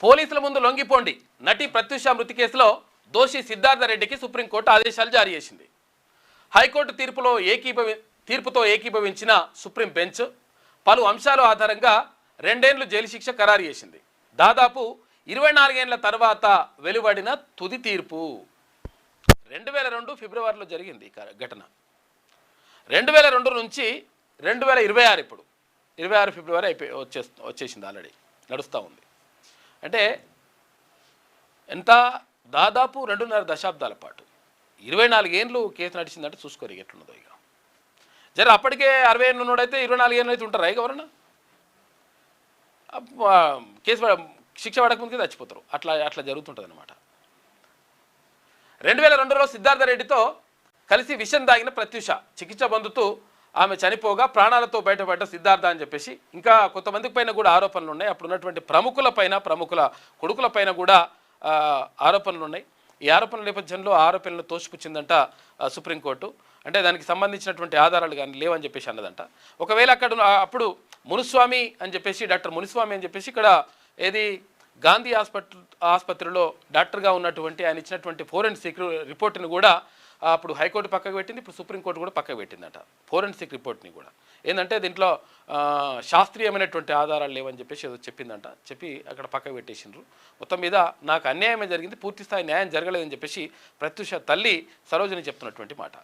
పోలీసుల ముందు లొంగిపోండి. నటి ప్రత్యూష మృతి కేసులో దోషి సిద్ధార్థ రెడ్డికి సుప్రీంకోర్టు ఆదేశాలు జారీ చేసింది. హైకోర్టు తీర్పుతో ఏకీభవించిన సుప్రీం బెంచ్ పలు అంశాల ఆధారంగా 2 ఏళ్లు జైలు శిక్ష ఖరారు చేసింది. దాదాపు 24 ఏళ్ల తర్వాత వెలువడిన తుది తీర్పు. 2002 ఫిబ్రవరిలో జరిగింది ఈ ఘటన. 2002 నుంచి 2026 ఇప్పుడు 26 ఫిబ్రవరి వచ్చేసింది, ఆల్రెడీ నడుస్తూ ఉంది. అంటే ఎంత దాదాపు 2.5 దశాబ్దాల పాటు 24 ఏళ్ళు కేసు నడిచిందంటే చూసుకోరు ఎట్లున్నదో. ఇక జర అప్పటికే 60 ఏళ్ళు ఉన్నోడైతే 24 ఏళ్ళు అయితే ఉంటారా? ఇక ఎవరన్నా కేసు శిక్ష పడకముందుకే చచ్చిపోతారు. అట్లా జరుగుతుంటుంది అనమాట. 2002లో సిద్ధార్థ రెడ్డితో కలిసి విషం దాగిన ప్రత్యూష చికిత్స పొందుతూ ఆమె చనిపోగా ప్రాణాలతో బయటపడ్డ సిద్ధార్థ అని చెప్పేసి ఇంకా కొంతమందికి పైన కూడా ఆరోపణలు ఉన్నాయి. అప్పుడు ఉన్నటువంటి ప్రముఖుల కొడుకుల పైన కూడా ఆరోపణలు ఉన్నాయి. ఈ ఆరోపణల నేపథ్యంలో ఆరోపణలను తోసిపుచ్చిందంట సుప్రీంకోర్టు. అంటే దానికి సంబంధించినటువంటి ఆధారాలు కానీ లేవని చెప్పేసి అన్నదంట. ఒకవేళ అప్పుడు మునుస్వామి అని చెప్పేసి డాక్టర్ మునుస్వామి అని చెప్పేసి ఇక్కడ ఏది గాంధీ ఆసుపత్రిలో డాక్టర్గా ఉన్నటువంటి ఆయన ఇచ్చినటువంటి ఫోరెన్సిక్ రిపోర్ట్ని కూడా అప్పుడు హైకోర్టు పక్కకు పెట్టింది. ఇప్పుడు సుప్రీంకోర్టు కూడా పక్కకు పెట్టిందట ఫోరెన్సిక్ రిపోర్ట్ని కూడా. ఏంటంటే దీంట్లో శాస్త్రీయమైనటువంటి ఆధారాలు లేవని చెప్పేసి ఏదో చెప్పిందంట. చెప్పి అక్కడ పక్కకు పెట్టేసిండ్రు. మొత్తం మీద నాకు అన్యాయమే జరిగింది, పూర్తిస్థాయి న్యాయం జరగలేదని చెప్పేసి ప్రత్యూష తల్లి సరోజిని చెప్తున్నటువంటి మాట.